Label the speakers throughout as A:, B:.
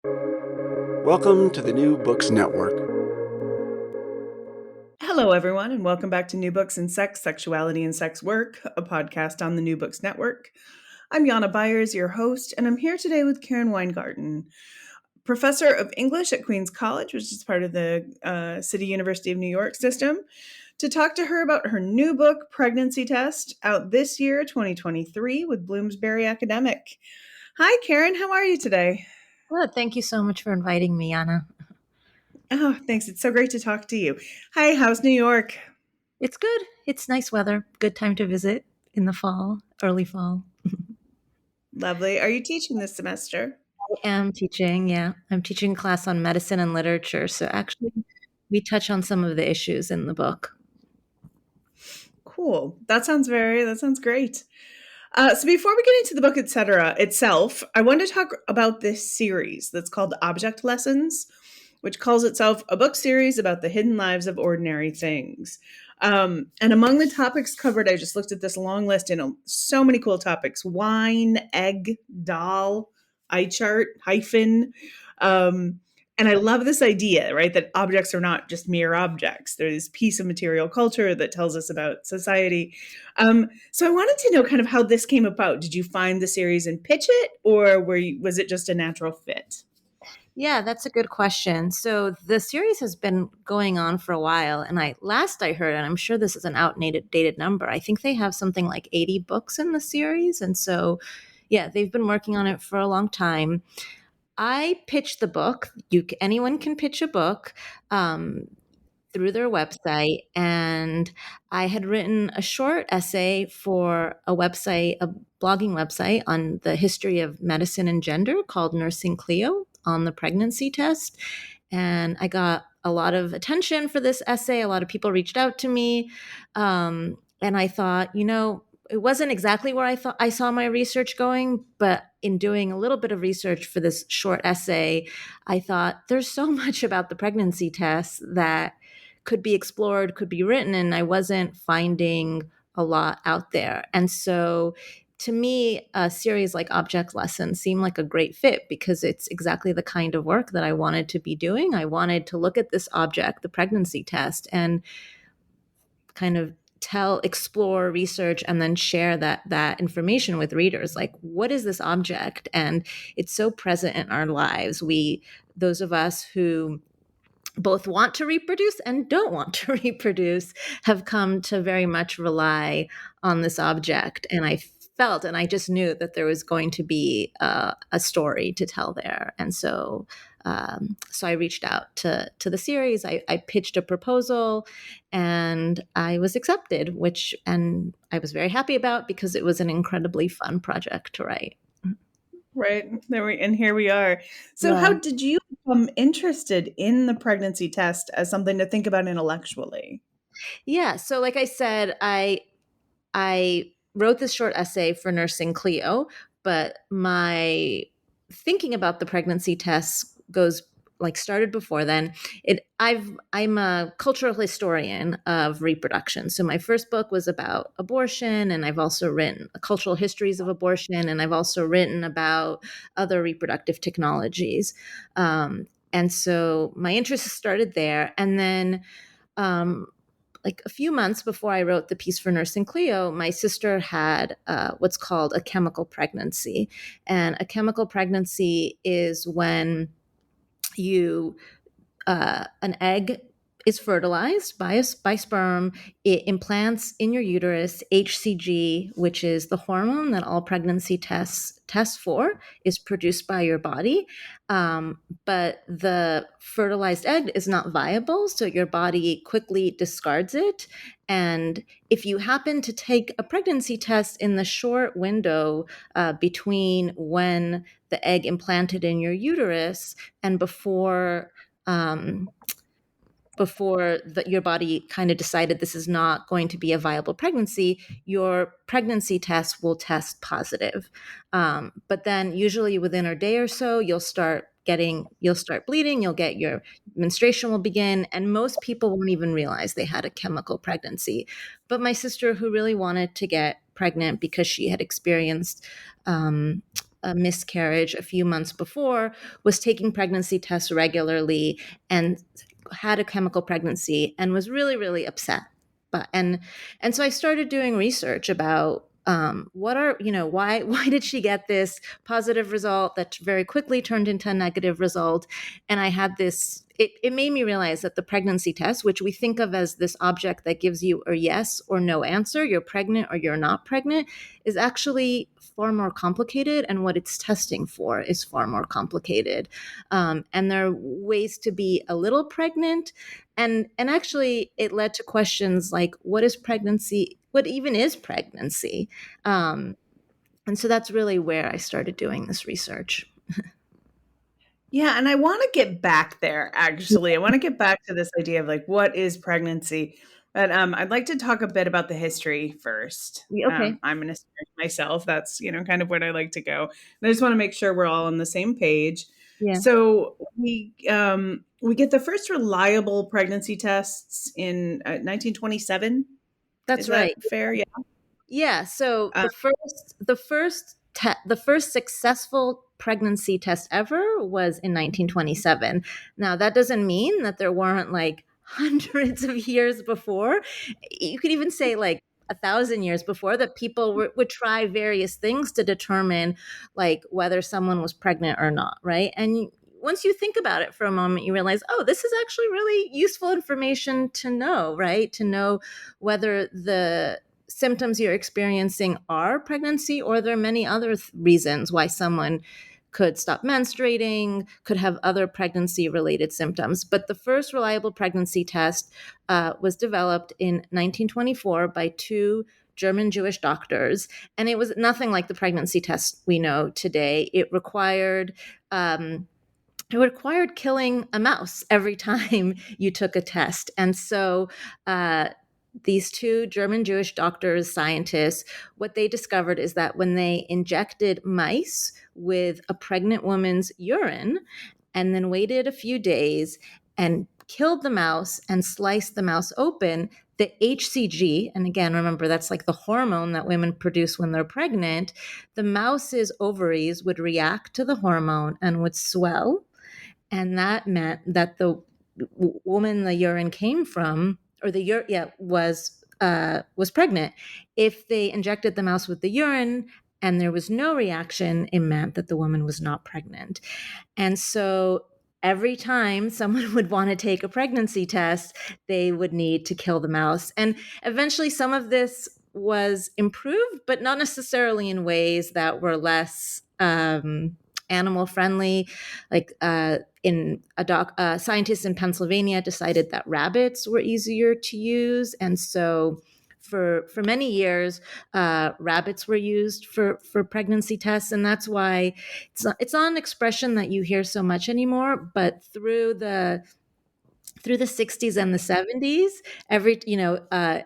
A: Welcome to the New Books Network.
B: Hello, everyone, and welcome back to New Books in Sex, Sexuality, and Sex Work, a podcast on the New Books Network. I'm Jana Byers, your host, and I'm here today with Karen Weingarten, professor of English at Queens College, which is part of the City University of New York system, to talk to her about her new book, Pregnancy Test, out this year, 2023, with Bloomsbury Academic. Hi, Karen. How are you today?
C: Well, thank you so much for inviting me, Anna.
B: Oh, thanks. It's so great to talk to you. Hi, how's New York?
C: It's good. It's nice weather. Good time to visit in the fall, early fall.
B: Lovely. Are you teaching this semester?
C: I am teaching, yeah. I'm teaching a class on medicine and literature. So actually, we touch on some of the issues in the book.
B: Cool. That sounds great. So before we get into the book, itself, I want to talk about this series that's called Object Lessons, which calls itself a book series about the hidden lives of ordinary things. And among the topics covered, I just looked at this long list and so many cool topics: wine, egg, doll, eye chart, hyphen. And I love this idea, right? That objects are not just mere objects. They're this piece of material culture that tells us about society. So I wanted to know kind of how this came about. Did you find the series and pitch it, or was it just a natural fit?
C: Yeah, that's a good question. So the series has been going on for a while, and I heard, and I'm sure this is an outdated dated number, I think they have something like 80 books in the series. And so, yeah, they've been working on it for a long time. I pitched the book. Anyone can pitch a book through their website, and I had written a short essay for a blogging website on the history of medicine and gender called Nursing Cleo on the pregnancy test. And I got a lot of attention for this essay. A lot of people reached out to me, and I thought, it wasn't exactly where I thought I saw my research going, but in doing a little bit of research for this short essay, I thought there's so much about the pregnancy test that could be explored, could be written, and I wasn't finding a lot out there. And so to me, a series like Object Lessons seemed like a great fit because it's exactly the kind of work that I wanted to be doing. I wanted to look at this object, the pregnancy test, and kind of explore, research, and then share that information with readers. Like, what is this object? And it's so present in our lives. Those of us who both want to reproduce and don't want to reproduce have come to very much rely on this object. And I just knew that there was going to be a story to tell there. And so I reached out to the series. I pitched a proposal and I was accepted, and I was very happy about because it was an incredibly fun project to write.
B: Right. And here we are. So
C: Yeah.
B: how did you become interested in the pregnancy test as something to think about intellectually?
C: Yeah. So like I said, I wrote this short essay for Nursing Cleo, but my thinking about the pregnancy test started before then. I'm a cultural historian of reproduction. So my first book was about abortion, and I've also written cultural histories of abortion, and I've also written about other reproductive technologies. And so my interest started there. And then like a few months before I wrote the piece for Nursing Cleo, my sister had what's called a chemical pregnancy. And a chemical pregnancy is when an egg is fertilized by sperm. It implants in your uterus HCG, which is the hormone that all pregnancy tests for, is produced by your body. But the fertilized egg is not viable, so your body quickly discards it. And if you happen to take a pregnancy test in the short window between when the egg implanted in your uterus and before your body kind of decided this is not going to be a viable pregnancy, your pregnancy test will test positive. But then usually within a day or so, you'll start bleeding, your menstruation will begin, and most people won't even realize they had a chemical pregnancy. But my sister, who really wanted to get pregnant because she had experienced a miscarriage a few months before was taking pregnancy tests regularly and had a chemical pregnancy and was really, really upset. And so I started doing research about what are, why did she get this positive result that very quickly turned into a negative result? And I had this, it made me realize that the pregnancy test, which we think of as this object that gives you a yes or no answer, you're pregnant or you're not pregnant, is actually far more complicated. And what it's testing for is far more complicated. And there are ways to be a little pregnant. And actually, it led to questions like, what is pregnancy? What even is pregnancy? And so that's really where I started doing this research.
B: Yeah, and I want to get back there, actually. I want to get back to this idea of like what is pregnancy. But I'd like to talk a bit about the history first.
C: Okay.
B: I'm an historian myself. That's, kind of what I like to go. And I just want to make sure we're all on the same page.
C: Yeah,
B: So we get the first reliable pregnancy tests in 1927. Is
C: that's
B: that
C: right.
B: fair? Yeah.
C: Yeah. So
B: Uh,
C: the first successful pregnancy test ever was in 1927. Now that doesn't mean that there weren't like hundreds of years before. You could even say like 1,000 years before that people would try various things to determine like whether someone was pregnant or not, right? Once you think about it for a moment, you realize, oh, this is actually really useful information to know, right? To know whether the symptoms you're experiencing are pregnancy, or there are many other reasons why someone could stop menstruating, could have other pregnancy related symptoms. But the first reliable pregnancy test was developed in 1924 by two German Jewish doctors. And it was nothing like the pregnancy test we know today. It required killing a mouse every time you took a test. And so these two German Jewish doctors, scientists, what they discovered is that when they injected mice with a pregnant woman's urine and then waited a few days and killed the mouse and sliced the mouse open, the HCG, and again, remember that's like the hormone that women produce when they're pregnant, the mouse's ovaries would react to the hormone and would swell. And that meant that the woman the urine came from, or the urine, was pregnant. If they injected the mouse with the urine and there was no reaction, it meant that the woman was not pregnant. And so every time someone would want to take a pregnancy test, they would need to kill the mouse. And eventually, some of this was improved, but not necessarily in ways that were less animal friendly. Like scientists in Pennsylvania decided that rabbits were easier to use, and so for many years, rabbits were used for pregnancy tests, and that's why it's not an expression that you hear so much anymore. But through the 60s and the 70s,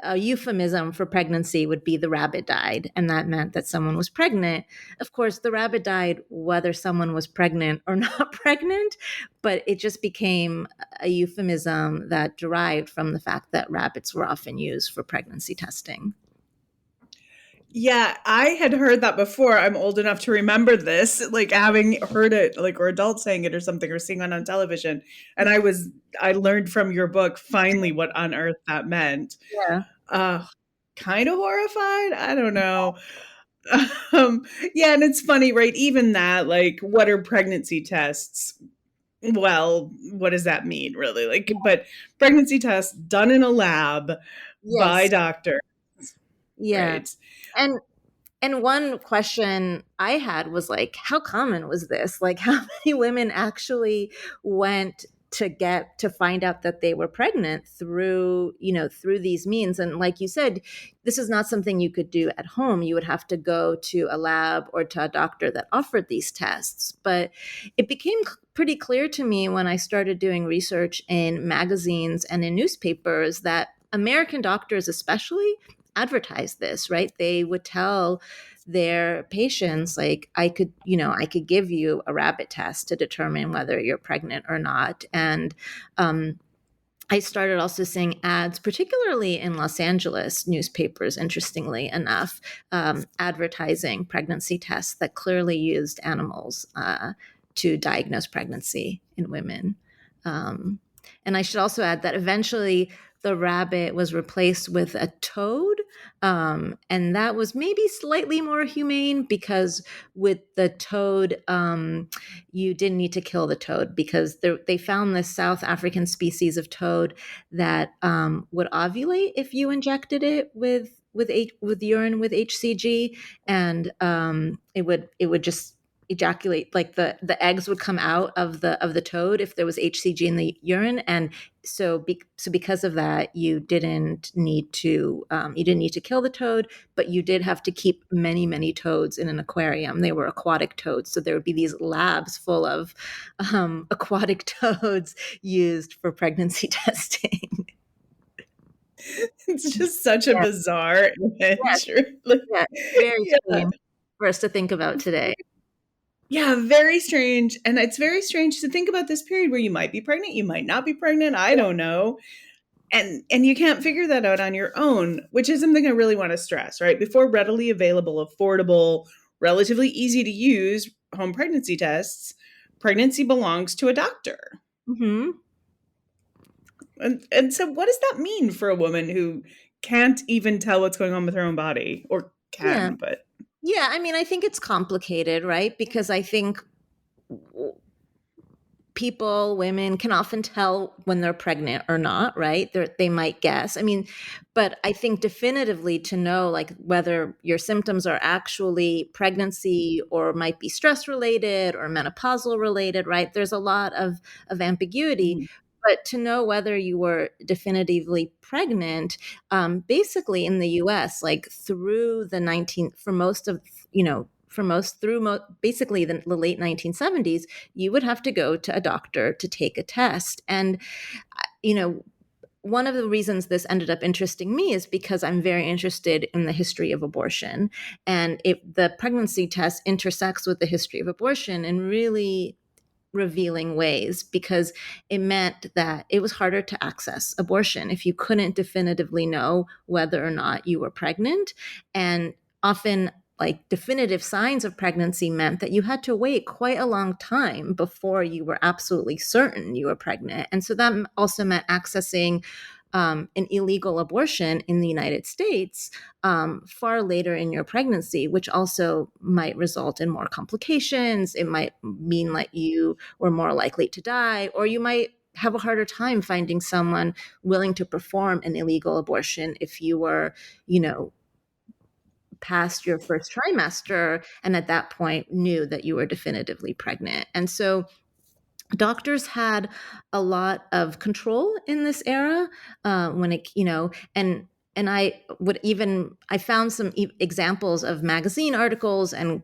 C: a euphemism for pregnancy would be the rabbit died, and that meant that someone was pregnant. Of course, the rabbit died whether someone was pregnant or not pregnant, but it just became a euphemism that derived from the fact that rabbits were often used for pregnancy testing.
B: Yeah, I had heard that before. I'm old enough to remember this, like having heard it, like, or adults saying it or something, or seeing it on television. And I learned from your book finally what on earth that meant.
C: Yeah.
B: Uh, kind of horrified. I don't know. Um, yeah, and it's funny, right? Even that, like, what are pregnancy tests? Well, what does that mean, really? Like, but pregnancy tests done in a lab by
C: Yes.
B: doctor,
C: Yeah.
B: right?
C: And And one question I had was like, how common was this? Like, how many women actually went to find out that they were pregnant through these means? And like you said, this is not something you could do at home. You would have to go to a lab or to a doctor that offered these tests. But it became pretty clear to me when I started doing research in magazines and in newspapers that American doctors especially advertise this, right? They would tell their patients like, I could give you a rabbit test to determine whether you're pregnant or not. And I started also seeing ads, particularly in Los Angeles newspapers, interestingly enough, advertising pregnancy tests that clearly used animals to diagnose pregnancy in women. Um, and I should also add that eventually the rabbit was replaced with a toad. And that was maybe slightly more humane because with the toad, you didn't need to kill the toad because they found this South African species of toad that would ovulate if you injected it with urine with HCG, and it would just ejaculate, like the eggs would come out of the toad if there was HCG in the urine. And so because of that, you didn't need to kill the toad, but you did have to keep many toads in an aquarium. They were aquatic toads, so there would be these labs full of aquatic toads used for pregnancy testing.
B: It's just such a
C: Yeah,
B: bizarre
C: yeah,
B: image. Like,
C: yeah. Very
B: yeah.
C: strange for us to think about today.
B: Yeah, very strange. And it's very strange to think about this period where you might be pregnant, you might not be pregnant, I don't know. And you can't figure that out on your own, which is something I really want to stress, right? Before readily available, affordable, relatively easy to use home pregnancy tests, pregnancy belongs to a doctor.
C: Hmm.
B: And so what does that mean for a woman who can't even tell what's going on with her own body, or
C: Yeah.
B: can, but
C: Yeah, I mean, I think it's complicated, right? Because I think women can often tell when they're pregnant or not, right? They might guess. I mean, but I think definitively to know like whether your symptoms are actually pregnancy or might be stress related or menopausal related, right? There's a lot of ambiguity.
B: Mhm.
C: But to know whether you were definitively pregnant, basically in the U.S., like through the 19th, for most of for most through basically the late 1970s, you would have to go to a doctor to take a test. And, you know, one of the reasons this ended up interesting me is because I'm very interested in the history of abortion. And if the pregnancy test intersects with the history of abortion in really revealing ways, because it meant that it was harder to access abortion if you couldn't definitively know whether or not you were pregnant. And often, like definitive signs of pregnancy meant that you had to wait quite a long time before you were absolutely certain you were pregnant. And so that also meant accessing an illegal abortion in the United States far later in your pregnancy, which also might result in more complications. It might mean that you were more likely to die, or you might have a harder time finding someone willing to perform an illegal abortion if you were, you know, past your first trimester and at that point knew that you were definitively pregnant. And so doctors had a lot of control in this era when it, and I found some examples of magazine articles and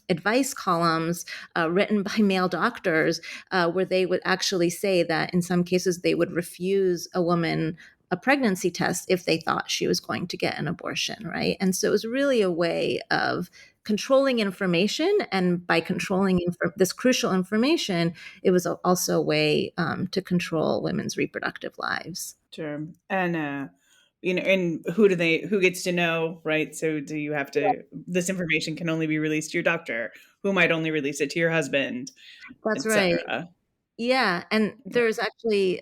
C: advice columns written by male doctors where they would actually say that in some cases they would refuse a woman a pregnancy test if they thought she was going to get an abortion, right? And so it was really a way of controlling information, and by controlling this crucial information, it was also a way to control women's reproductive lives.
B: sure. And and who gets to know, right? So do you have to, this information can only be released to your doctor, who might only release it to your husband,
C: That's right.
B: etc.
C: Yeah, and there's actually,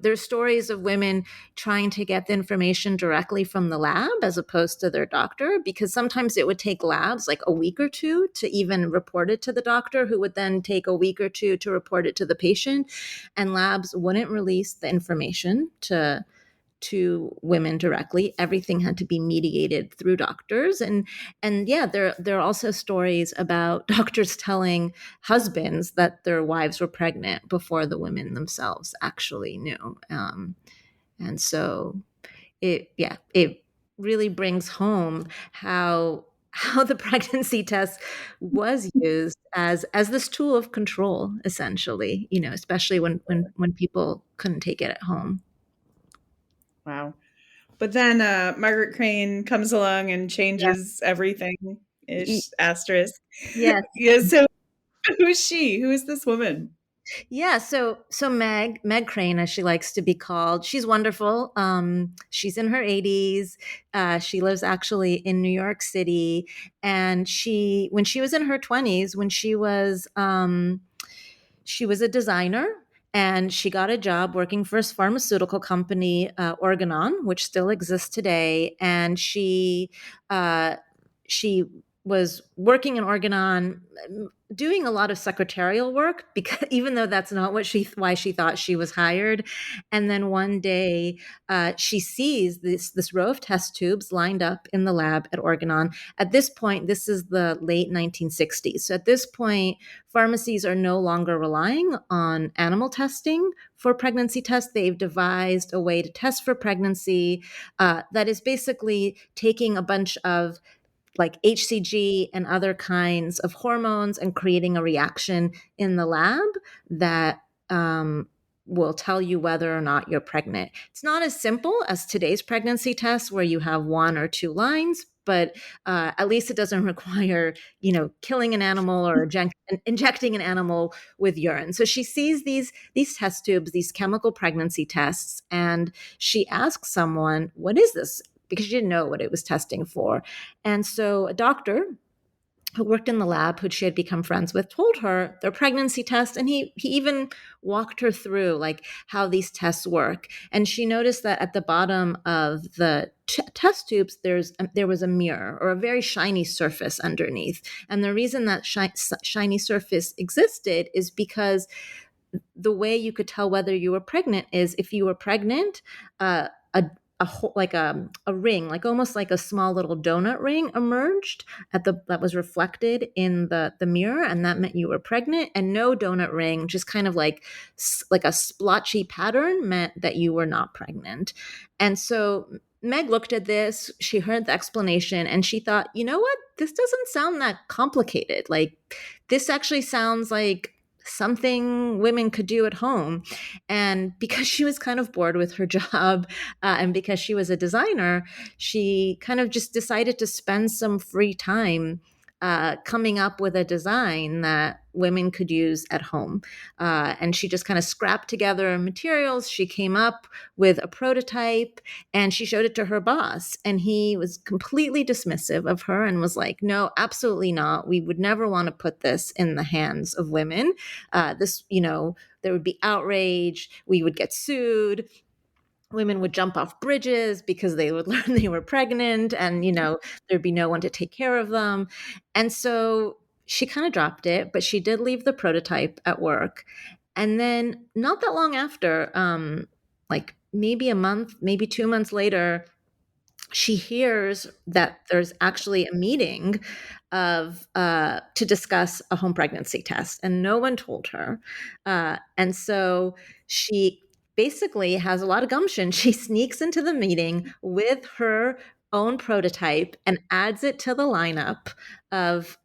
C: there's stories of women trying to get the information directly from the lab as opposed to their doctor, because sometimes it would take labs like a week or two to even report it to the doctor, who would then take a week or two to report it to the patient, and labs wouldn't release the information to women directly. Everything had to be mediated through doctors. And yeah, there are also stories about doctors telling husbands that their wives were pregnant before the women themselves actually knew. And so it really brings home how the pregnancy test was used as this tool of control, essentially, especially when people couldn't take it at home.
B: Wow. But then Margaret Crane comes along and changes everything
C: Y-
B: ish, asterisk.
C: Yes.
B: Yeah, so who is she? Who is this woman?
C: Yeah, so Meg Crane, as she likes to be called, she's wonderful. She's in her 80s. She lives actually in New York City, and when she was in her 20s, when she was a designer, and she got a job working for a pharmaceutical company, Organon, which still exists today. And she was working in Organon, doing a lot of secretarial work, because even though that's not why she thought she was hired. And then one day, she sees this row of test tubes lined up in the lab at Organon. At this point, this is the late 1960s. So at this point, pharmacies are no longer relying on animal testing for pregnancy tests. They've devised a way to test for pregnancy that is basically taking a bunch of like HCG and other kinds of hormones and creating a reaction in the lab that will tell you whether or not you're pregnant. It's not as simple as today's pregnancy tests where you have one or two lines, but at least it doesn't require, killing an animal or injecting an animal with urine. So she sees these test tubes, these chemical pregnancy tests, and she asks someone, "What is this?" Because she didn't know what it was testing for. And so a doctor who worked in the lab, who she had become friends with, told her their pregnancy test. And he even walked her through like how these tests work. And she noticed that at the bottom of the test tubes, there was a mirror or a very shiny surface underneath. And the reason that shiny surface existed is because the way you could tell whether you were pregnant is if you were pregnant, a like a ring, like almost like a small little donut ring emerged that was reflected in the mirror, and that meant you were pregnant. And no donut ring, just kind of like a splotchy pattern, meant that you were not pregnant. And so Meg looked at this, she heard the explanation, and she thought, you know what? This doesn't sound that complicated. Like, this actually sounds like something women could do at home. And because she was kind of bored with her job, and because she was a designer, she kind of just decided to spend some free time coming up with a design that women could use at home. And she just kind of scrapped together materials. She came up with a prototype and she showed it to her boss. And he was completely dismissive of her and was like, "No, absolutely not. We would never want to put this in the hands of women. There would be outrage. We would get sued. Women would jump off bridges because they would learn they were pregnant, and there'd be no one to take care of them." And so she kind of dropped it, but she did leave the prototype at work. And then not that long after, like maybe a month, maybe 2 months later, she hears that there's actually a meeting to discuss a home pregnancy test, and no one told her. And so she basically has a lot of gumption. She sneaks into the meeting with her own prototype and adds it to the lineup of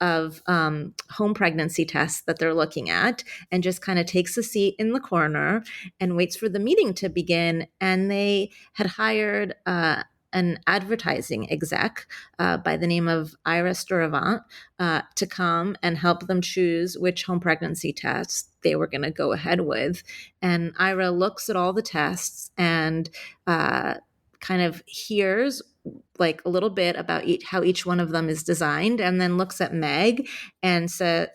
C: home pregnancy tests that they're looking at, and just kind of takes a seat in the corner and waits for the meeting to begin. And they had hired an advertising exec by the name of Ira Sturavant to come and help them choose which home pregnancy tests they were going to go ahead with. And Ira looks at all the tests and kind of hears like a little bit about how each one of them is designed, and then looks at Meg and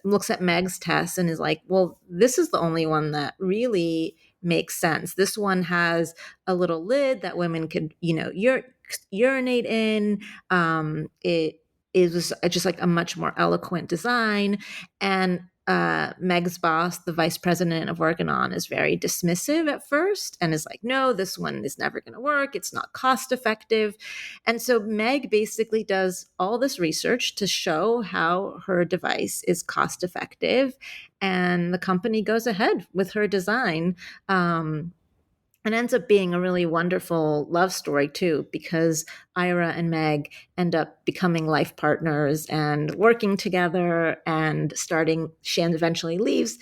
C: looks at Meg's test and is like, "Well, this is the only one that really makes sense. This one has a little lid that women could, urinate in. It is just like a much more eloquent design." And Meg's boss, the vice president of Organon, is very dismissive at first and is like, "No, this one is never going to work. It's not cost effective." And so Meg basically does all this research to show how her device is cost effective. And the company goes ahead with her design. And ends up being a really wonderful love story too, because Ira and Meg end up becoming life partners and working together and she eventually leaves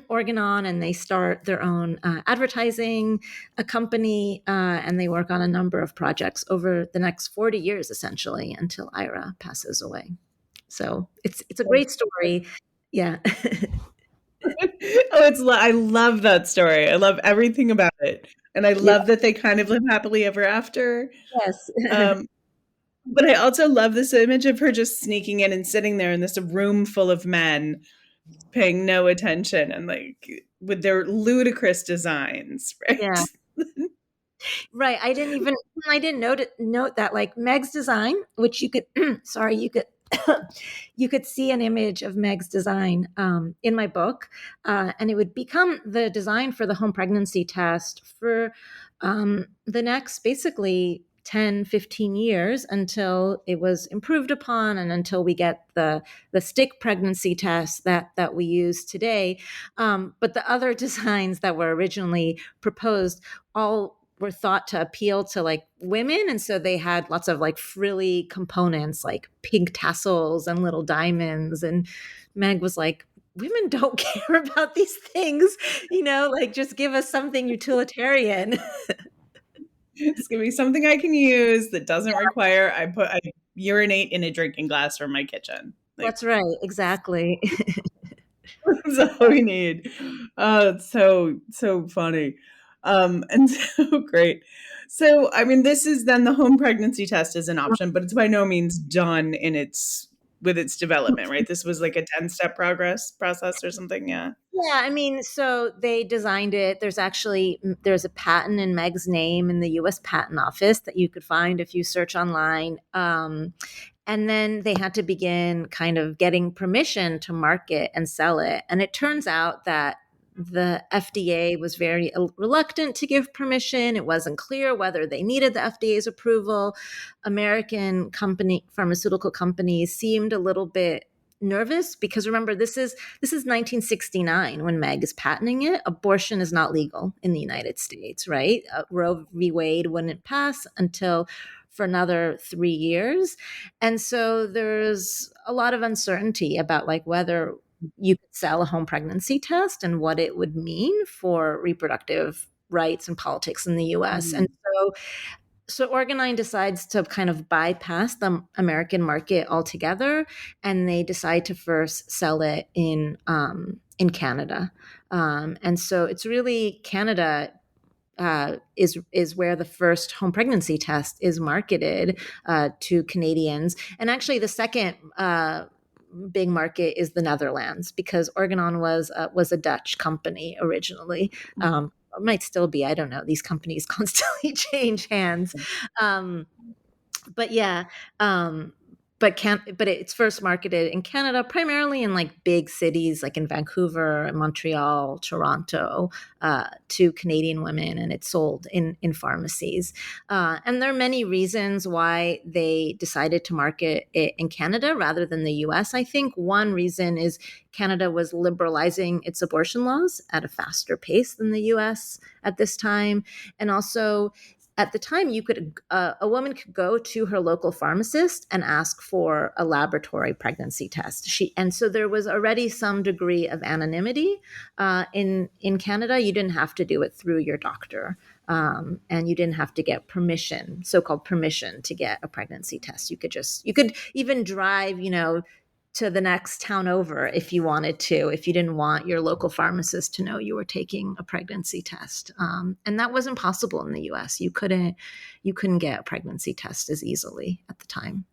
C: Organon, and they start their own advertising company, and they work on a number of projects over the next 40 years, essentially, until Ira passes away. So it's a great story. Yeah.
B: I love that story. I love everything about it. And I
C: Yeah.
B: love that they kind of live happily ever after.
C: Yes.
B: Um, but I also love this image of her just sneaking in and sitting there in this room full of men paying no attention and like with their ludicrous designs, right?
C: Yeah. Right. I didn't note that like Meg's design, which you could, sorry, you could see an image of Meg's design in my book, and it would become the design for the home pregnancy test for the next basically 10, 15 years until it was improved upon and until we get the stick pregnancy test that we use today. But the other designs that were originally proposed all were thought to appeal to like women, and so they had lots of like frilly components like pink tassels and little diamonds, and Meg was like, women don't care about these things, like just give us something utilitarian.
B: It's gonna be something I can use that doesn't require I urinate in a drinking glass from my kitchen. Like
C: That's right, exactly.
B: that's all we need. Oh, it's so funny. And so great. So I mean this is then the home pregnancy test is an option, but it's by no means done in its with its development, right? This was like a 10-step process or something, yeah.
C: Yeah, I mean, so they designed it. There's a patent in Meg's name in the U.S. Patent Office that you could find if you search online. And then they had to begin kind of getting permission to market and sell it. And it turns out that the FDA was very reluctant to give permission. It wasn't clear whether they needed the FDA's approval. Pharmaceutical companies seemed a little bit nervous because remember this is 1969 when Meg is patenting it. Abortion is not legal in the United States, right? Roe v. Wade wouldn't pass until for another 3 years, and so there's a lot of uncertainty about like whether you could sell a home pregnancy test and what it would mean for reproductive rights and politics in the US. And
B: Mhm.
C: so Organon decides to kind of bypass the American market altogether, and they decide to first sell it in Canada. And so it's really Canada is where the first home pregnancy test is marketed to Canadians, and actually the second. Big market is the Netherlands because Organon was a Dutch company originally. It might still be. I don't know. These companies constantly change hands. Um, but yeah, um, but it's first marketed in Canada, primarily in like big cities like in Vancouver, Montreal, Toronto, to Canadian women, and it's sold in pharmacies. And there are many reasons why they decided to market it in Canada rather than the US. I think one reason is Canada was liberalizing its abortion laws at a faster pace than the US at this time. And also, at the time, a woman could go to her local pharmacist and ask for a laboratory pregnancy test. And so there was already some degree of anonymity in Canada. You didn't have to do it through your doctor, and you didn't have to get permission, so-called permission, to get a pregnancy test. You could even drive, to the next town over if you wanted to, if you didn't want your local pharmacist to know you were taking a pregnancy test. And that wasn't possible in the US. You couldn't get a pregnancy test as easily at the time.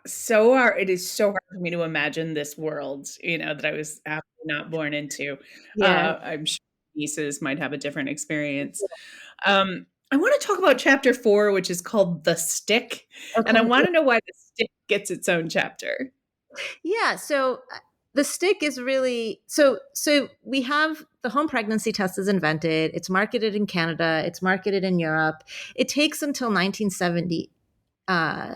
B: It is so hard for me to imagine this world, that I was absolutely not born into.
C: Yeah.
B: I'm sure nieces might have a different experience. I want to talk about chapter 4, which is called The Stick, and I
C: Okay.
B: want to know why the stick gets its own chapter.
C: Yeah. So the stick is really so we have the home pregnancy test is invented. It's marketed in Canada. It's marketed in Europe. It takes until 1970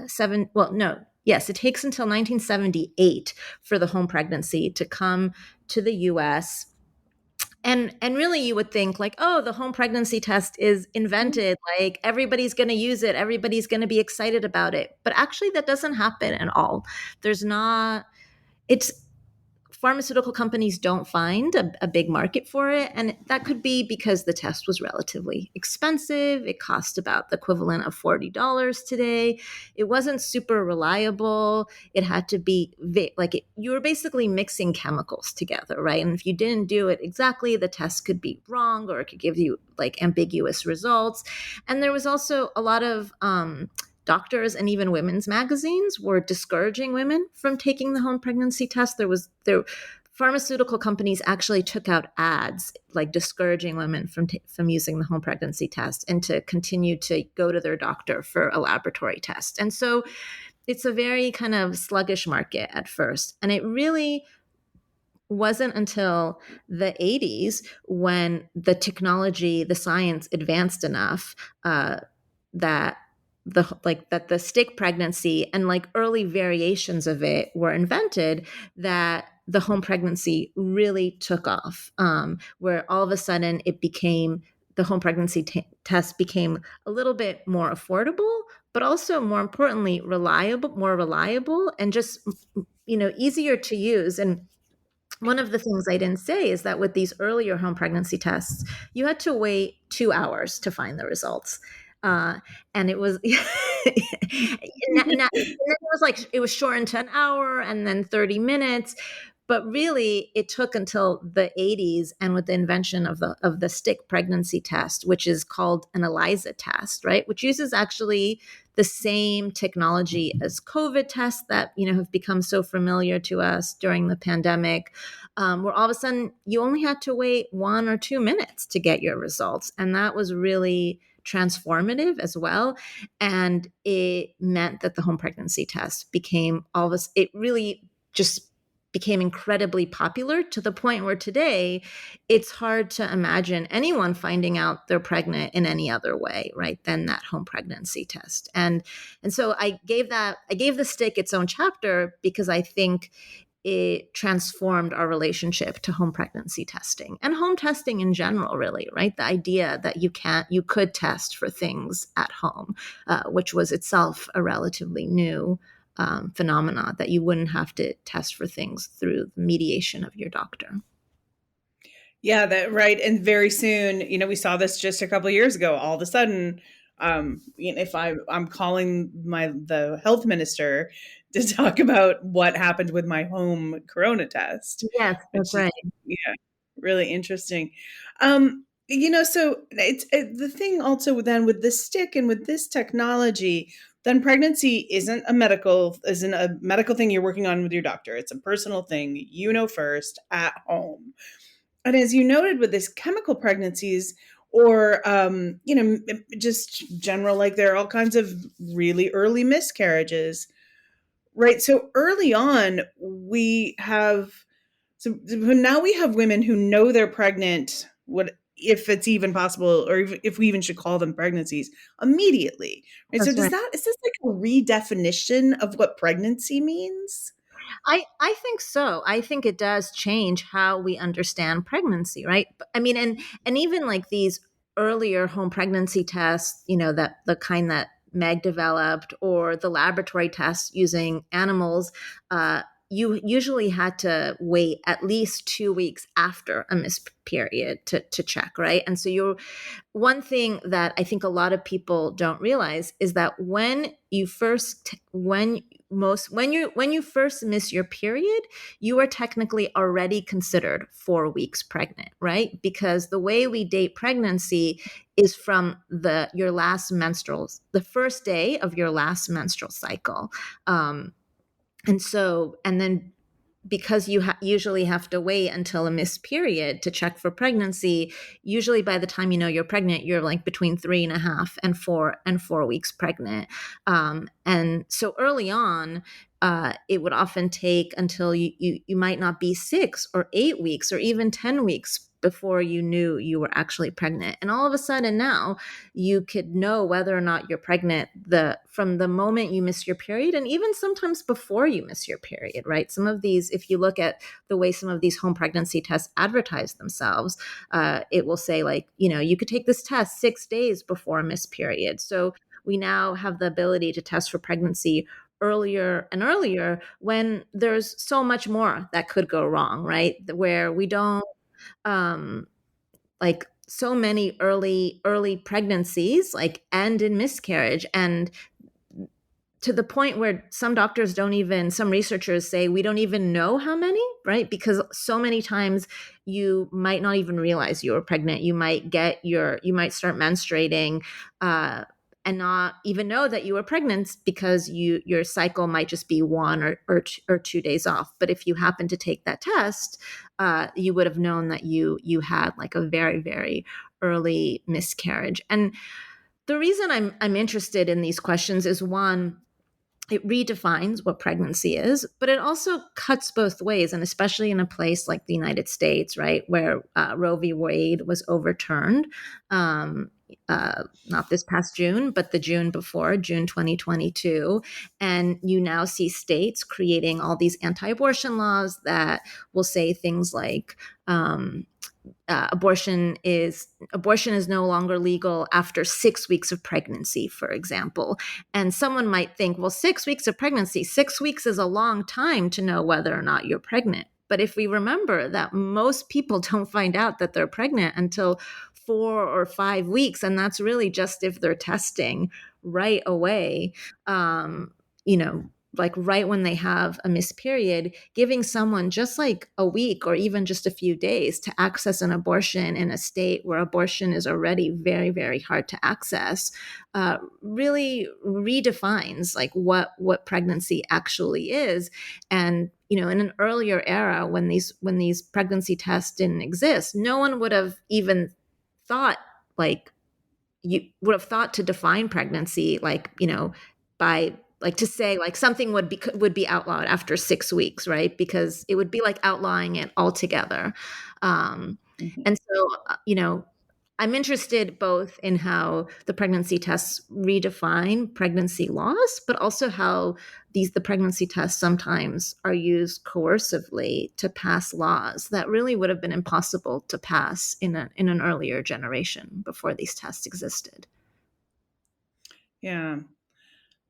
C: seven. Well, no. Yes, it takes until 1978 for the home pregnancy to come to the U.S. And really, you would think like, oh, the home pregnancy test is invented. Like everybody's going to use it. Everybody's going to be excited about it. But actually, that doesn't happen at all. There's not. It's pharmaceutical companies don't find a big market for it. And that could be because the test was relatively expensive. It cost about the equivalent of $40 today. It wasn't super reliable. It had to be you were basically mixing chemicals together, right? And if you didn't do it exactly, the test could be wrong, or it could give you like ambiguous results. And there was also a lot of doctors and even women's magazines were discouraging women from taking the home pregnancy test. Pharmaceutical companies actually took out ads like discouraging women from using the home pregnancy test and to continue to go to their doctor for a laboratory test. And so it's a very kind of sluggish market at first. And it really wasn't until the 80s when the technology, the science advanced enough that the stick pregnancy and like early variations of it were invented, that the home pregnancy really took off, where all of a sudden the home pregnancy test became a little bit more affordable, but also more importantly, more reliable and just, easier to use. And one of the things I didn't say is that with these earlier home pregnancy tests, you had to wait 2 hours to find the results. And it was, it was shortened to an hour and then 30 minutes. But really, it took until the 80s, and with the invention of the stick pregnancy test, which is called an ELISA test, right, which uses actually the same technology as COVID tests that have become so familiar to us during the pandemic, where all of a sudden you only had to wait 1 or 2 minutes to get your results, and that was really transformative as well. And it meant that the home pregnancy test it really just became incredibly popular, to the point where today it's hard to imagine anyone finding out they're pregnant in any other way, right, than that home pregnancy test. And so I gave the stick its own chapter because I think it transformed our relationship to home pregnancy testing and home testing in general, really, right? The idea that you could test for things at home, which was itself a relatively new phenomena, that you wouldn't have to test for things through the mediation of your doctor.
B: Yeah, that right. And very soon, we saw this just a couple of years ago. All of a sudden, if I'm calling the health minister to talk about what happened with my home corona test.
C: Yes, that's right.
B: Yeah, really interesting. So it's the thing also then with this stick and with this technology, then pregnancy isn't a medical thing you're working on with your doctor. It's a personal thing, first at home. And as you noted with this chemical pregnancies, or just general, like there are all kinds of really early miscarriages, right? So early on, now we have women who know they're pregnant, what if it's even possible, or if we even should call them pregnancies, immediately, right?
C: That's
B: So
C: right.
B: is this like a redefinition of what pregnancy means?
C: I think so. I think it does change how we understand pregnancy, right? I mean, and even like these earlier home pregnancy tests, that the kind that Meg developed, or the laboratory tests using animals, you usually had to wait at least 2 weeks after a missed period to check, right? And so one thing that I think a lot of people don't realize is that when you first miss your period, you are technically already considered 4 weeks pregnant, right? Because the way we date pregnancy is from the first day of your last menstrual cycle. And then because you usually have to wait until a missed period to check for pregnancy, usually by the time you're pregnant, you're like between 3.5 and 4 weeks pregnant. And so early on, it would often take until you might not be 6 or 8 weeks or even 10 weeks before you knew you were actually pregnant. And all of a sudden now you could know whether or not you're pregnant from the moment you miss your period, and even sometimes before you miss your period, right? Some of these, if you look at the way some of these home pregnancy tests advertise themselves, it will say like, you could take this test 6 days before a missed period. So we now have the ability to test for pregnancy earlier and earlier when there's so much more that could go wrong, right? Where we don't like so many early pregnancies like end in miscarriage, and to the point where some doctors don't even, some researchers say we don't even know how many, right? Because so many times you might not even realize you were pregnant. You might start menstruating and not even know that you were pregnant because your cycle might just be 1 or 2 days off. But if you happen to take that test, you would have known that you had like a very, very early miscarriage. And the reason I'm interested in these questions is, one, it redefines what pregnancy is, but it also cuts both ways. And especially in a place like the United States, right, where Roe v. Wade was overturned, not this past June, but the June before, June 2022. And you now see states creating all these anti-abortion laws that will say things like, abortion is no longer legal after 6 weeks of pregnancy, for example. And someone might think, well, 6 weeks of pregnancy, 6 weeks is a long time to know whether or not you're pregnant. But if we remember that most people don't find out that they're pregnant until 4 or 5 weeks, and that's really just if they're testing right away, you know, like right when they have a missed period, giving someone just like a week or even just a few days to access an abortion in a state where abortion is already very, very hard to access, really redefines like what pregnancy actually is. And in an earlier era, when these pregnancy tests didn't exist, no one would have even thought, like, you would have thought to define pregnancy like, by like to say like something would be outlawed after 6 weeks, right? Because it would be like outlawing it altogether. And so, I'm interested both in how the pregnancy tests redefine pregnancy loss, but also how the pregnancy tests sometimes are used coercively to pass laws that really would have been impossible to pass in an earlier generation before these tests existed.
B: Yeah.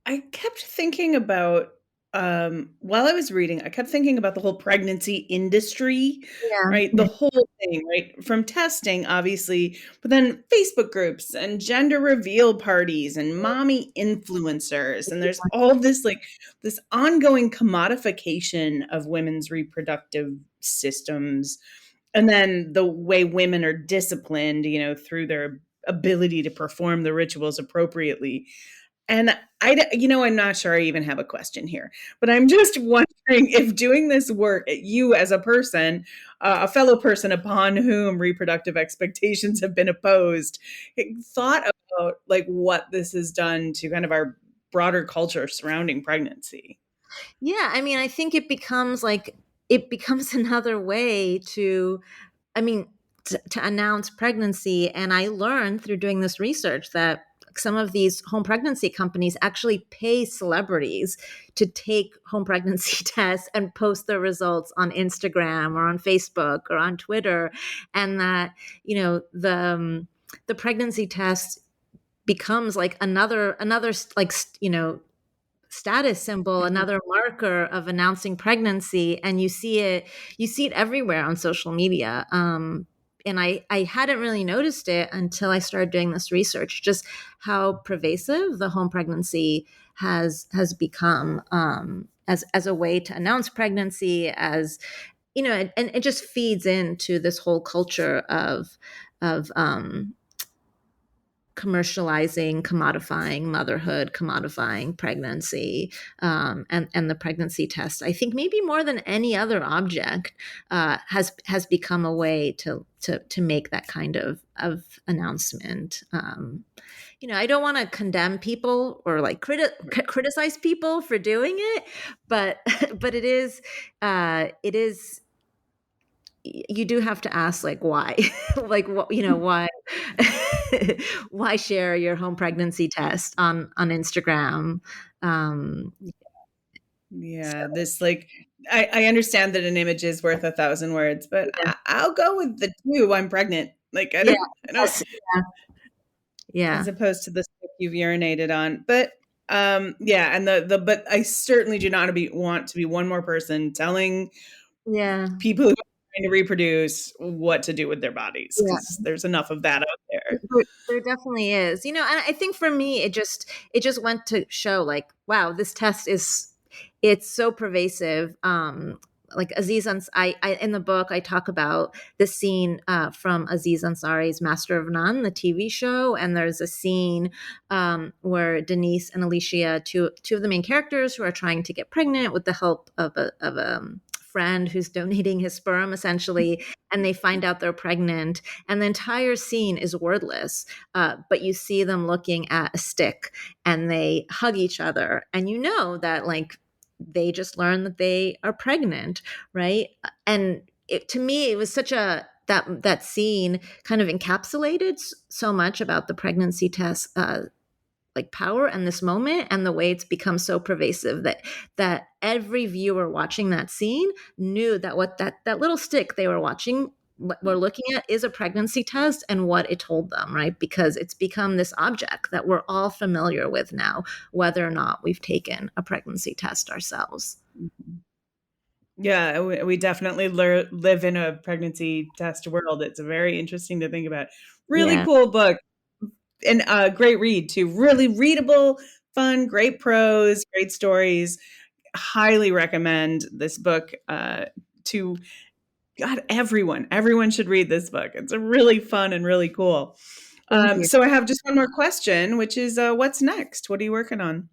B: I kept thinking about, while I was reading, I kept thinking about the whole pregnancy industry,
C: Yeah.
B: right? The whole thing, right? From testing, obviously, but then Facebook groups and gender reveal parties and mommy influencers. And there's all this, like, this ongoing commodification of women's reproductive systems. And then the way women are disciplined, through their ability to perform the rituals appropriately. And I'm not sure I even have a question here, but I'm just wondering if doing this work, you as a person, a fellow person upon whom reproductive expectations have been opposed, thought about like what this has done to kind of our broader culture surrounding pregnancy.
C: Yeah, I mean, I think it becomes another way to, I mean, to announce pregnancy. And I learned through doing this research that some of these home pregnancy companies actually pay celebrities to take home pregnancy tests and post their results on Instagram or on Facebook or on Twitter. And that, the pregnancy test becomes like another like, status symbol, another marker of announcing pregnancy. And you see it everywhere on social media. And I hadn't really noticed it until I started doing this research, just how pervasive the home pregnancy has become, as a way to announce pregnancy, as and it just feeds into this whole culture of commercializing, commodifying motherhood, commodifying pregnancy, and the pregnancy test. I think maybe more than any other object, has become a way to make that kind of announcement. I don't want to condemn people or like criticize people for doing it, but but it is you do have to ask, like, why like what why why share your home pregnancy test on Instagram.
B: Yeah,
C: So
B: this like I understand that an image is worth 1,000 words, but
C: yeah,
B: I'll go with the two. I'm pregnant. Like I
C: yeah,
B: don't, I don't,
C: yes, yeah,
B: as
C: yeah,
B: opposed to the stuff you've urinated on. But Yeah, and but I certainly do not want to be one more person telling
C: Yeah.
B: people who are trying to reproduce what to do with their bodies, because
C: Yeah.
B: there's enough of that out there.
C: There definitely is, and I think for me, it just went to show, like, wow, this test it's so pervasive. Like Aziz I in the book I talk about the scene from Aziz Ansari's Master of None, the TV show, and there's a scene where Denise and Alicia, two of the main characters, who are trying to get pregnant with the help of a friend who's donating his sperm, essentially, and they find out they're pregnant, and the entire scene is wordless, but you see them looking at a stick, and they hug each other, and that, like, they just learned that they are pregnant, right? And to me, it was such a that scene kind of encapsulated so much about the pregnancy test, like, power and this moment, and the way it's become so pervasive that every viewer watching that scene knew that what that little stick they were watching, what we're looking at, is a pregnancy test, and what it told them, right? Because it's become this object that we're all familiar with now, whether or not we've taken a pregnancy test ourselves.
B: Yeah, we definitely live in a pregnancy test world. It's very interesting to think about. Really
C: Yeah.
B: cool book, and a great read too. Really readable, fun, great prose, great stories. Highly recommend this book to God, everyone. Everyone should read this book. It's a really fun and really cool.
C: Thank you.
B: So I have just one more question, which is, what's next? What are you working on?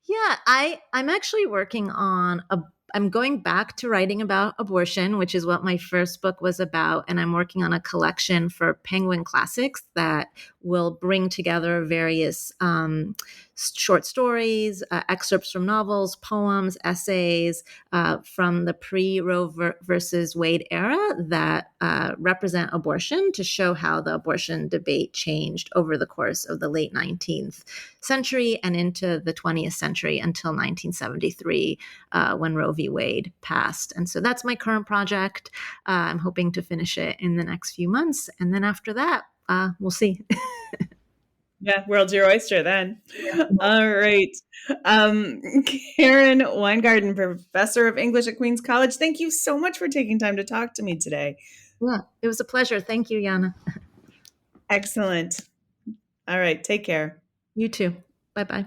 C: Yeah, I'm actually working on I'm going back to writing about abortion, which is what my first book was about, and I'm working on a collection for Penguin Classics that will bring together various short stories, excerpts from novels, poems, essays from the pre-Roe versus Wade era that represent abortion, to show how the abortion debate changed over the course of the late 19th century and into the 20th century until 1973, when Roe v. Wade passed. And so that's my current project. I'm hoping to finish it in the next few months. And then after that, we'll see.
B: Yeah, world's your oyster then. All right. Um, Karen Weingarten, professor of English at Queen's College, thank you so much for taking time to talk to me today.
C: Yeah, it was a pleasure. Thank you, Yana.
B: Excellent. All right. Take care.
C: You too. Bye-bye.